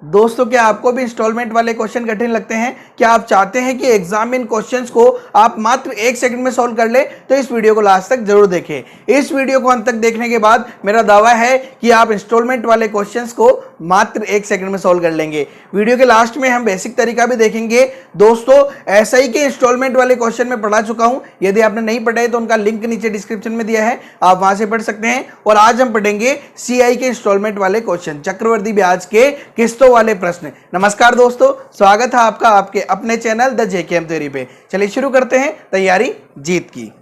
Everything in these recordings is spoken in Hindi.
दोस्तों, क्या आपको भी इंस्टॉलमेंट वाले क्वेश्चन कठिन लगते हैं? क्या आप चाहते हैं कि एग्जाम इन क्वेश्चंस को आप मात्र 1 सेकंड में सॉल्व कर ले? तो इस वीडियो को लास्ट तक जरूर देखें। इस वीडियो को अंत तक देखने के बाद मेरा दावा है कि आप इंस्टॉलमेंट वाले क्वेश्चंस को मात्र 1 सेकंड में सॉल्व कर लेंगे। वीडियो के लास्ट में हम बेसिक तरीका भी देखेंगे। दोस्तों, एसआई के इंस्टॉलमेंट वाले क्वेश्चन में पढ़ा चुका हूं। यदि आपने नहीं पढ़े तो उनका लिंक नीचे डिस्क्रिप्शन में दिया है, आप वहां से पढ़ सकते हैं। और आज हम पढ़ेंगे सीआई के इंस्टॉलमेंट वाले क्वेश्चन, चक्रवृद्धि ब्याज के किस्तों वाले प्रश्न। नमस्कार दोस्तों, स्वागत है आपका आपके अपने चैनल द जेकेएम थ्योरी पे। चलिए शुरू करते हैं तैयारी जीत की।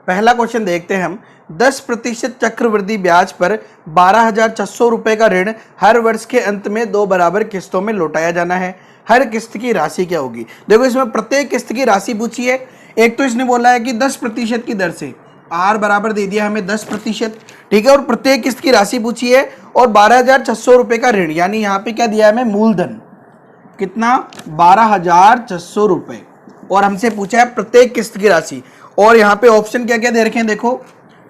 पहला क्वेश्चन देखते हैं हम। 10% चक्रवृद्धि ब्याज पर 12,600 रुपए का ऋण हर वर्ष के अंत में 2 बराबर किस्तों में लौटाया जाना है। हर किस्त की राशि क्या होगी? देखो, इसमें प्रत्येक किस्त की राशि पूछी है। एक तो इसने बोला है कि 10% की दर से, आर बराबर दे दिया हमें 10%, ठीक है। और प्रत्येक किस्त की राशि पूछी है और 12,600 रुपए का ऋण, यानी यहाँ पे क्या दिया है हमें? मूलधन कितना? 12,600 रुपए। और हमसे पूछा है प्रत्येक किस्त की राशि। और यहाँ पे ऑप्शन क्या क्या दे रखे हैं देखो।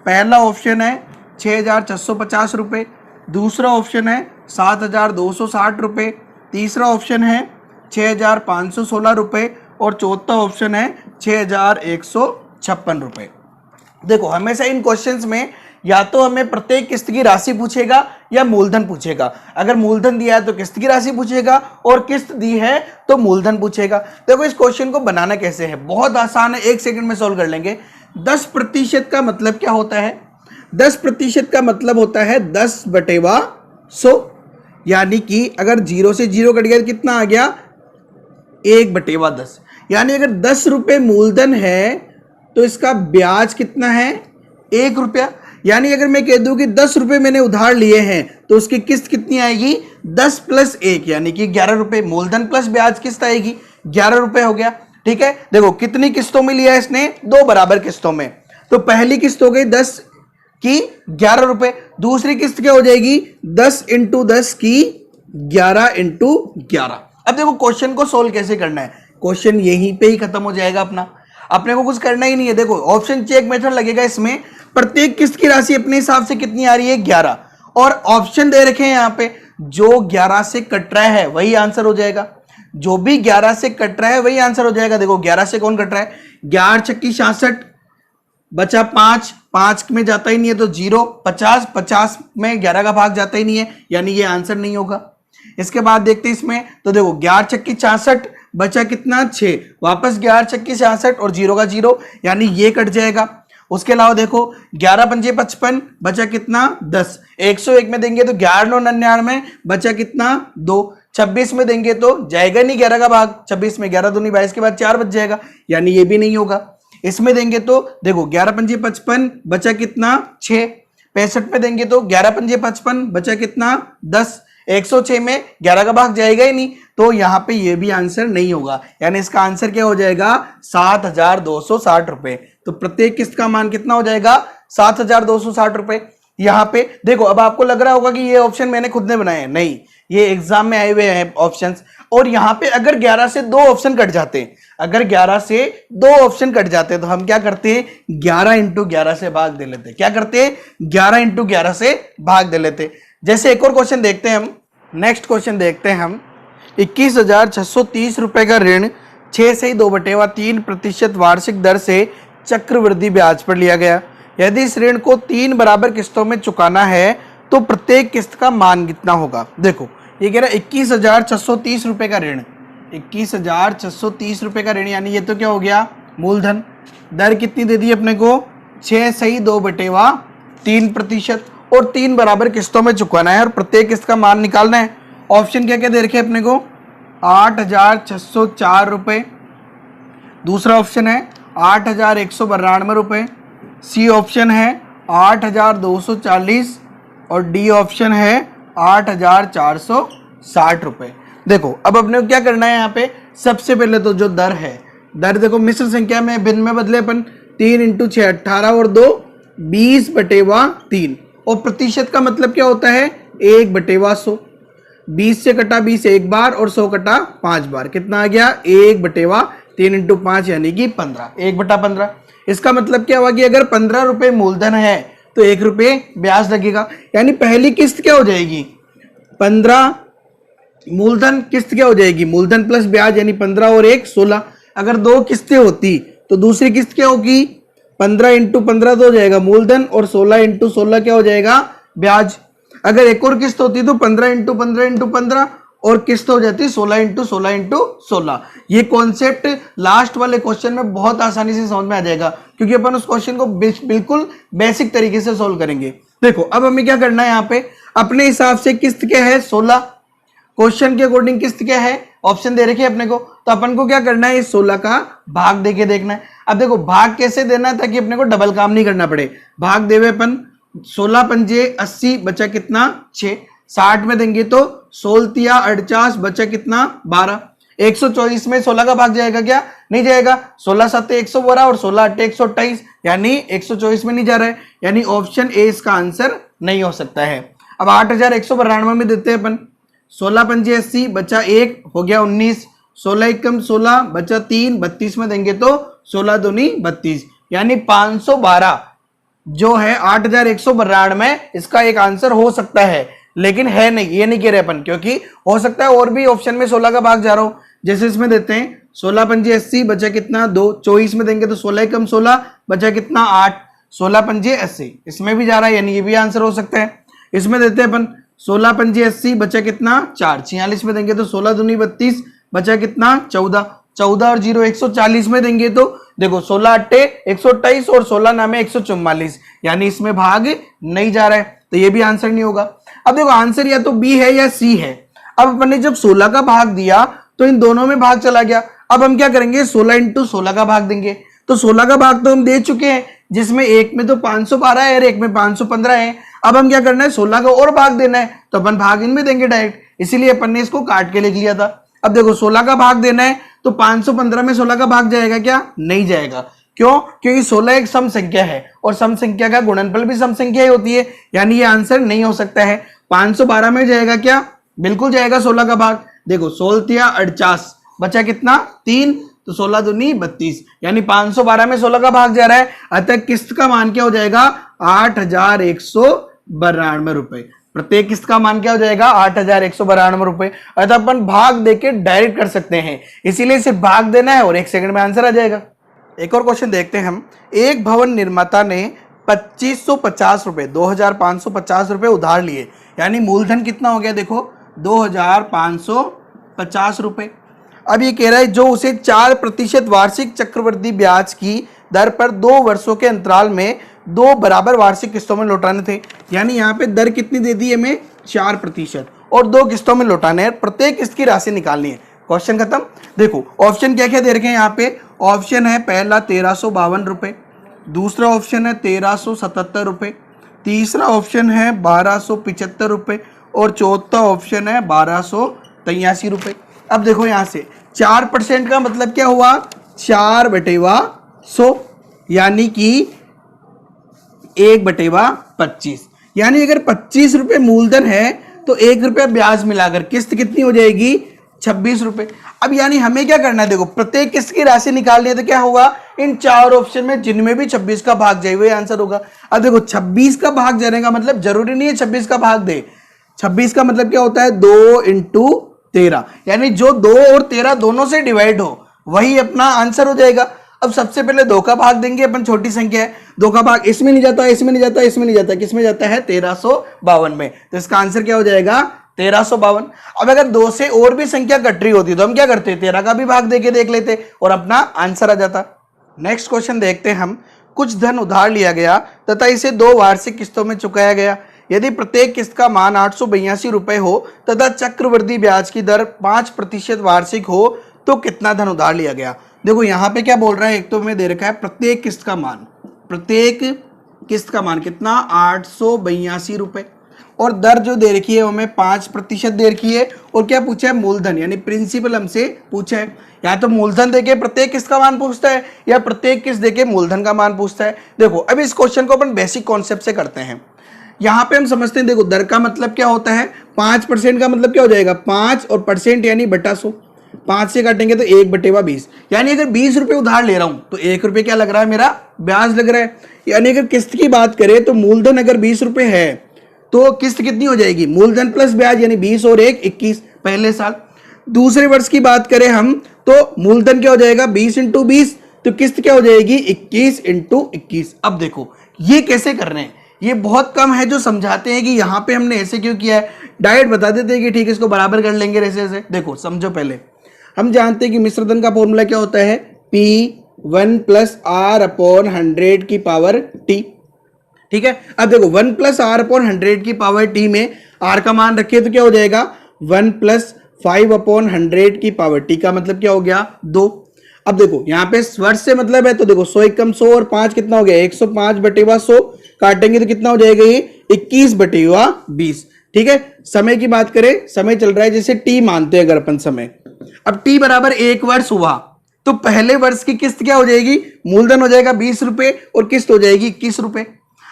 पहला ऑप्शन है 6,650 रुपये, दूसरा ऑप्शन है 7,260 रुपये, तीसरा ऑप्शन है 6,516 रुपये और चौथा ऑप्शन है 6,156 रुपये। देखो, हमेशा इन क्वेश्चंस में या तो हमें प्रत्येक किस्त की राशि पूछेगा या मूलधन पूछेगा। अगर मूलधन दिया है तो किस्त की राशि पूछेगा और किस्त दी है तो मूलधन पूछेगा। देखो, इस क्वेश्चन को बनाना कैसे है, बहुत आसान है, 1 सेकंड में सॉल्व कर लेंगे। 10% का मतलब क्या होता है? 10% का मतलब होता है 10/100, यानी कि अगर 0 से 0 कट गया कितना आ गया? 1/10। यानी अगर 10 रुपये मूलधन है तो इसका ब्याज कितना है? 1 रुपया। यानी अगर मैं कह दूं कि 10 रुपये मैंने उधार लिए हैं तो उसकी किस्त कितनी आएगी? 10 + 1 यानी कि 11 रुपये। मूलधन प्लस ब्याज किस्त आएगी 11 रुपये हो गया, ठीक है। देखो, कितनी किस्तों में लिया है इसने? 2 बराबर किस्तों में। तो पहली किस्त हो गई 10 की 11 रुपये, दूसरी किस्त क्या हो जाएगी? 10 × 10 की 11 × 11। अब देखो, क्वेश्चन को सोल्व कैसे करना है, क्वेश्चन यहीं पे ही खत्म हो जाएगा अपने को कुछ करना ही नहीं है। देखो, ऑप्शन चेक मेथड लगेगा इसमें। प्रत्येक किस्त की राशि अपने हिसाब से कितनी आ रही है? 11। और ऑप्शन दे रखे हैं यहाँ पे, जो 11 से कट रहा है वही आंसर हो जाएगा। जो भी 11 से कट रहा है वही आंसर हो जाएगा। देखो, 11 से कौन कट रहा है? 11 × 66 बचा 5, 5 में जाता ही नहीं है तो 0, 50, 50 में 11 का भाग जाता ही नहीं है, यानी ये आंसर नहीं होगा। इसके बाद देखते हैं इसमें, तो देखो 11 × 66 बचा कितना? 6, वापस 11 × 66 और 0 का 0, यानी ये कट जाएगा। उसके अलावा देखो 11 × 5 = 55, बचा कितना? 10। 101 में देंगे तो 11 × 9 = 99, बचा कितना? 2। 26 में देंगे तो जाएगा नहीं 11 का भाग, 26 में 11 दूनी 22 के बाद 4 बच जाएगा, यानी ये भी नहीं होगा। इसमें देंगे तो देखो 11 × 5 = 55, बचा कितना? 6। 65 में देंगे तो 11 × 5 = 55, बचा कितना? 10। 106 में 11 का भाग जाएगा ही नहीं, तो यहाँ पे ये भी आंसर नहीं होगा, यानी इसका आंसर क्या हो जाएगा? 7,260 रुपए। तो प्रत्येक किस्त का मान कितना हो जाएगा? 7,260 रुपए। यहाँ पे देखो, अब आपको लग रहा होगा कि ये ऑप्शन मैंने खुद ने बनाए हैं, नहीं, ये एग्जाम में आए हुए हैं ऑप्शंस। और यहाँ पे अगर 11 से 2 ऑप्शन कट जाते हैं, अगर 11 से 2 ऑप्शन कट जाते हैं तो हम क्या करते हैं? 11 × 11 से भाग दे लेते हैं। क्या करते हैं? 11 × 11 से भाग दे लेते हैं। जैसे एक और क्वेश्चन देखते हैं हम। नेक्स्ट क्वेश्चन देखते हैं हम। 21,630 रुपए का ऋण 6/2/3% वार्षिक दर से चक्रवृद्धि ब्याज पर लिया गया। यदि इस ऋण को 3 बराबर किस्तों में चुकाना है तो प्रत्येक किस्त का मान कितना होगा? देखो, ये कह रहा है 21,630 रुपए का ऋण, 21,630 रुपए का ऋण, यानी ये तो क्या हो गया? मूलधन। दर कितनी दे दी अपने को? 6/2/3%। और 3 बराबर किस्तों में चुकाना है और प्रत्येक किस्त का मान निकालना है। ऑप्शन क्या क्या दे रखे अपने को? 8,604 रुपये, दूसरा ऑप्शन है 8,192 रुपये, सी ऑप्शन है 8,240 और डी ऑप्शन है 8,460 रुपये। देखो, अब अपने को क्या करना है यहाँ पे? सबसे पहले तो जो दर है, दर देखो मिश्र संख्या में भिन्न में बदले अपन। 3 × 6 18 और 2 20/3। और प्रतिशत का मतलब क्या होता है? 1/100। 20 से कटा 20 एक बार और 100 कटा 5 बार, कितना आ गया? 1/3 × 5 यानी कि 15, 1/15। इसका मतलब क्या हुआ कि अगर 15 रुपए मूलधन है तो 1 रुपये ब्याज लगेगा। यानी पहली किस्त क्या हो जाएगी, 15 मूलधन, किस्त क्या हो जाएगी, मूलधन प्लस ब्याज, यानी 15 और 1 16। अगर 2 किस्तें होती तो दूसरी किस्त क्या होगी, 15 इंटू 15 तो हो जाएगा मूलधन, और 16 इंटू 16 क्या हो जाएगा, ब्याज। अगर एक और किस्त होती तो 15 इंटू 15 इंटू 15 और किस्त हो जाती 16 इंटू 16 इंटू 16। ये कॉन्सेप्ट लास्ट वाले क्वेश्चन में बहुत आसानी से समझ में आ जाएगा, क्योंकि अपन उस क्वेश्चन को बिल्कुल बेसिक तरीके से सोल्व करेंगे। देखो अब हमें क्या करना है, यहाँ पे अपने हिसाब से किस्त क्या है 16, क्वेश्चन के अकॉर्डिंग किस्त क्या है, ऑप्शन दे रखे अपने को, तो अपन को क्या करना है, इस 16 का भाग देके देखना है। अब देखो भाग कैसे देना है ताकि अपने को डबल काम नहीं करना पड़े। भाग देवे अपन 16 पंजे 80, बचा कितना 6, 60 में देंगे तो 16 48, बचा कितना 12। 124 में 16 का भाग जाएगा क्या, नहीं जाएगा, 16 7 112 और 16 8 128, यानी 124 में नहीं जा रहा है, यानी ऑप्शन ए इसका आंसर नहीं हो सकता है। अब 8192 में देते हैं अपन, 16 पंजे 80, बचा 1 हो गया 19, 16 एकम 16, बचा 3, 32 में देंगे तो 16 दूनी 32, यानी 512 जो है 8192 में इसका एक आंसर हो सकता है, लेकिन है नहीं, ये नहीं कह रहे अपन, क्योंकि हो सकता है और भी ऑप्शन में 16 का भाग जा रहा हो। जैसे इसमें देते हैं 16 पंजे 80, बचा कितना 2, 24 में देंगे तो 16 एकम 16, बचा कितना 8, 16 पंजे 80, इसमें भी जा रहा है, यानी ये भी आंसर हो सकता है। इसमें देते हैं अपन 16 पंजे 80, बचा कितना 4, 46 में देंगे तो 16 दूनी 32, बचा कितना 14, 14 और 0 140 में देंगे तो देखो 16 8 128 और 16 नामे 144, यानी इसमें भाग नहीं जा रहा है, तो ये भी आंसर नहीं होगा। अब देखो आंसर या तो बी है या सी है। अब अपन ने जब 16 का भाग दिया तो इन दोनों में भाग चला गया। अब हम क्या करेंगे, 16 इंटू 16 का भाग देंगे। तो 16 का भाग तो हम दे चुके हैं, जिसमें एक में तो 512 है और एक में 515 है। अब हम क्या करना है, 16 का और भाग देना है, तो अपन भाग इनमें देंगे डायरेक्ट, इसीलिए अपन ने इसको काट के लिख लिया था। अब देखो 16 का भाग देना है तो 515 में 16 का भाग जाएगा क्या, नहीं जाएगा। क्यों, क्योंकि 16 एक सम संख्या है और सम संख्या का गुणनफल भी सम संख्या ही होती है, यानी ये आंसर नहीं हो सकता है। 512 में जाएगा क्या, बिल्कुल जाएगा 16 का भाग। देखो 16 48, बचा कितना 3, तो 16 दूनी 32, यानी 512 में 16 का भाग जा रहा है, अतः किस्त का मान क्या हो जाएगा 8192 रुपए। प्रत्येक किस्त का मान क्या हो जाएगा 8192 रुपए। अतः अपन भाग देके डायरेक्ट कर सकते हैं, इसीलिए सिर्फ भाग देना है और 1 सेकंड में आंसर आ जाएगा। एक और क्वेश्चन देखते हैं हम। एक भवन निर्माता ने 2550 रुपए 2550 रुपए उधार लिए, यानी मूलधन कितना हो गया, देखो 2550 रुपए। अब ये कह रहा है जो उसे 4% वार्षिक चक्रवृद्धि ब्याज की दर पर 2 वर्षों के अंतराल में 2 बराबर वार्षिक किस्तों में लौटाने थे। यानी यहाँ पे दर कितनी दे दी हमें 4% और 2 किस्तों में लौटाने हैं, प्रत्येक किस्त की राशि निकालनी है। क्वेश्चन खत्म। देखो ऑप्शन क्या क्या दे रखे हैं यहाँ पे। ऑप्शन है पहला 1352 रुपए, दूसरा ऑप्शन है 1377 रुपए, तीसरा ऑप्शन है 1275 रुपए और चौथा ऑप्शन है 1283 रुपए। अब देखो यहाँ से 4% का मतलब क्या हुआ, 4/100, यानी कि 1/25, यानी अगर 25 रुपए मूलधन है तो 1 रुपया ब्याज मिलाकर किस्त कितनी हो जाएगी 26 रुपए। अब यानी हमें क्या करना है, देखो प्रत्येक किस्त की राशि निकालनी है, तो क्या होगा इन 4 ऑप्शन में जिनमें भी 26 का भाग जाए वही आंसर होगा। अब देखो 26 का भाग जाने का मतलब जरूरी नहीं है 26 का भाग दे, 26 का मतलब क्या होता है 2 इंटू 13, यानी जो 2 और 13 दोनों से डिवाइड हो वही अपना आंसर हो जाएगा। अब सबसे पहले 2 का भाग देंगे अपन, छोटी संख्या है, 2 का भाग इसमें नहीं जाता, इसमें नहीं जाता, इसमें नहीं जाता, किसमें जाता है 1352 में, तो इसका आंसर क्या हो जाएगा 1352। अब अगर 2 से और भी संख्या कट रही होती तो हम क्या करते, 13 का भी भाग देके देख लेते और अपना आंसर आ जाता। नेक्स्ट क्वेश्चन देखते हैं हम। कुछ धन उधार लिया गया तथा इसे 2 वार्षिक किस्तों में चुकाया गया। यदि प्रत्येक किस्त का मान 882 रुपए हो तथा चक्रवृद्धि ब्याज की दर 5% वार्षिक हो तो कितना धन उधार लिया गया। देखो यहाँ पे क्या बोल रहा है, एक तो मैं दे रखा है प्रत्येक किस्त का मान, प्रत्येक किस्त का मान कितना 882 रुपए, और दर जो दे रखी है वो हमें 5% दे रखी है, और क्या पूछा है मूलधन, यानी प्रिंसिपल हमसे पूछा है। या तो मूलधन देके प्रत्येक किस्त का मान पूछता है या प्रत्येक किस्त देके मूलधन का मान पूछता है। देखो अब इस क्वेश्चन को अपन बेसिक कॉन्सेप्ट से करते हैं। यहाँ पे हम समझते हैं, देखो दर का मतलब क्या होता है 5% का मतलब क्या हो जाएगा 5 और परसेंट यानी बटा 100, 5 से काटेंगे तो 1/20, यानी अगर 20 रुपए उधार ले रहा हूं तो 1 रुपए क्या लग रहा है, मेरा ब्याज लग रहा है। यानी अगर किस्त की बात करें तो मूलधन अगर 20 रुपए है तो किस्त कितनी हो जाएगी, मूलधन प्लस ब्याज, यानी 20 और 1 21 पहले साल। दूसरे वर्ष की बात करें हम तो मूलधन क्या हो जाएगा 20 × 20, तो किस्त क्या हो जाएगी 21 × 21। अब देखो ये कैसे कर रहे हैं, ये बहुत कम है जो समझाते हैं कि यहाँ पे हमने ऐसे क्यों किया है, डायरेक्ट बता देते हैं कि ठीक है इसको बराबर कर लेंगे ऐसे ऐसे। देखो समझो, पहले हम जानते हैं कि मिश्रधन का फॉर्मूला क्या होता है, P1 + R/100 की पावर T। ठीक है, अब देखो 1 + R/100 की पावर T में R का मान रखिए तो क्या हो जाएगा 1 + 5/100 की पावर T का मतलब क्या हो गया 2। अब देखो यहाँ पे वर्ष से मतलब है तो देखो 100 × 100 और 5 कितना हो गया 105/100, काटेंगे तो कितना हो जाएगा ये 21/20। ठीक है, समय की बात करें, समय चल रहा है जैसे T मानते हैं अगर अपन समय, अब T बराबर 1 वर्ष हुआ तो पहले वर्ष की किस्त क्या हो जाएगी, मूलधन हो जाएगा 20 रुपए और किस्त हो जाएगी 21 रुपए।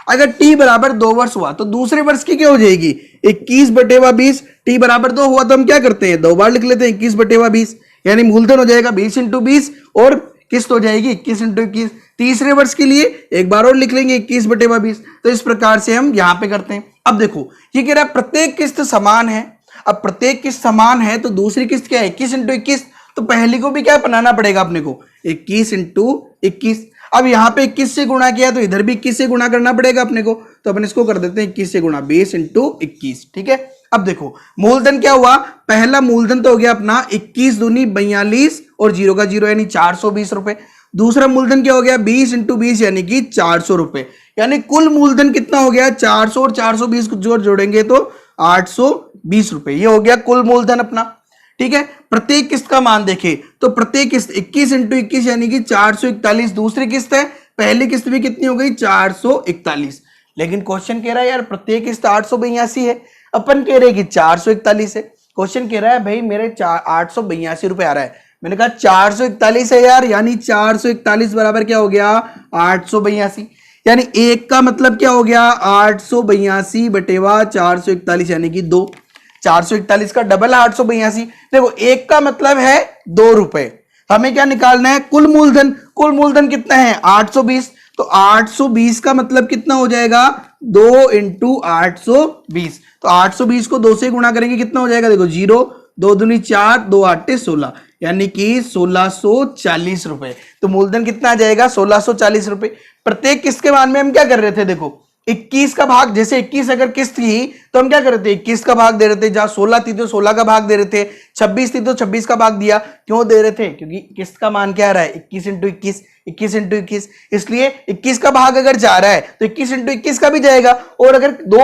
अगर T बराबर 2 वर्ष हुआ तो दूसरे वर्ष की क्या हो जाएगी 21/20। T बराबर 2 हुआ तो हम क्या करते हैं 2 बार लिख लेते हैं 21/20, यानी मूलधन हो जाएगा 20 × 20 और किस्त हो जाएगी 21 × 21। तीसरे वर्ष के लिए एक बार और लिख लेंगे 21/20। तो इस प्रकार से हम यहां पे करते हैं। अब देखो ये कह रहा है प्रत्येक किस्त समान है, अब प्रत्येक किस्त समान है तो दूसरी किस्त क्या है 21 × 21, तो पहली को भी क्या बनाना पड़ेगा अपने को 21 × 21। अब यहां पे 21 से गुणा किया तो इधर भी 21 से गुणा करना पड़ेगा अपने को, तो अपन इसको कर देते हैं 21 से गुणा 20 × 21। ठीक है, अब देखो मूलधन क्या हुआ, पहला मूलधन तो हो गया अपना 21 दूनी 42 और 0 का 0 यानी 420 रुपए। दूसरा मूलधन क्या हो गया 20 × 20 यानी कि 400 रुपए, यानी कुल मूलधन कितना हो गया 400 और 420 को जोड़ेंगे तो 820 रुपए, ये हो गया कुल मूलधन अपना। ठीक है, प्रत्येक किस्त का मान देखें तो प्रत्येक किस्त 21 × 21 यानी कि 441। दूसरी किस्त है, पहली किस्त भी कितनी हो गई 441, लेकिन क्वेश्चन कह रहा है यार प्रत्येक किस्त 882 है, अपन कह रहे हैं कि 441 है। क्वेश्चन कह रहा है भाई मेरे 882 रुपए आ रहा है, मैंने कहा 441 है यार, यानी 441 बराबर क्या हो गया 882, यानी एक का मतलब क्या हो गया 882/441 यानी कि 2। 441 का डबल 882। देखो एक का मतलब है 2 रुपए, हमें क्या निकालना है कुल मूलधन। कुल मूलधन कितना है 820, तो 820 का मतलब कितना हो जाएगा 2 × 820, तो 820 को 2 से गुणा करेंगे कितना हो जाएगा, देखो 0 2 दूनी 4 2 8 16, यानी कि 1640 रुपए। तो मूलधन कितना आ जाएगा 1640 रुपए। प्रत्येक किस्त के मान में हम क्या कर रहे थे, देखो 21 का भाग, जैसे 21 अगर किस्त थी तो हम क्या कर रहे थे 21 का भाग दे रहे थे, जहां 16 थी तो 16 का भाग दे रहे थे, 26 थी तो 26 का भाग दिया। क्यों दे रहे थे, क्योंकि किस्त का मान क्या आ रहा है 21 × 21, 21 × 21, इसलिए 21 का भाग अगर जा रहा है तो 21 × 21 का भी जाएगा, और अगर दो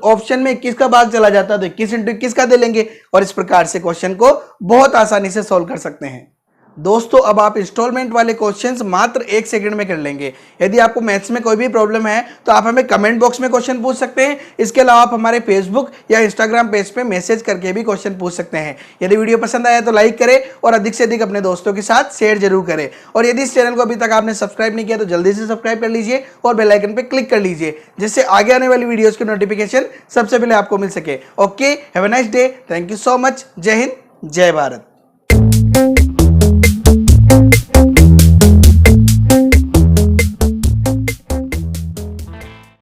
ऑप्शन में 21 का भाग चला जाता है तो 21 × 21 का दे लेंगे, और इस प्रकार से क्वेश्चन को बहुत आसानी से सॉल्व कर सकते हैं। दोस्तों अब आप इंस्टॉलमेंट वाले क्वेश्चंस मात्र 1 सेकंड में कर लेंगे। यदि आपको मैथ्स में कोई भी प्रॉब्लम है तो आप हमें कमेंट बॉक्स में क्वेश्चन पूछ सकते हैं। इसके अलावा आप हमारे फेसबुक या इंस्टाग्राम पेज पे मैसेज करके भी क्वेश्चन पूछ सकते हैं। यदि वीडियो पसंद आया तो लाइक करें और अधिक से अधिक अपने दोस्तों के साथ शेयर जरूर करें, और यदि इस चैनल को अभी तक आपने सब्सक्राइब नहीं किया तो जल्दी से सब्सक्राइब कर लीजिए और बेल आइकन पर क्लिक कर लीजिए, जिससे आगे आने वाली वीडियोज की नोटिफिकेशन सबसे पहले आपको मिल सके। Okay, have a nice day, thank you so much, जय हिंद, जय भारत।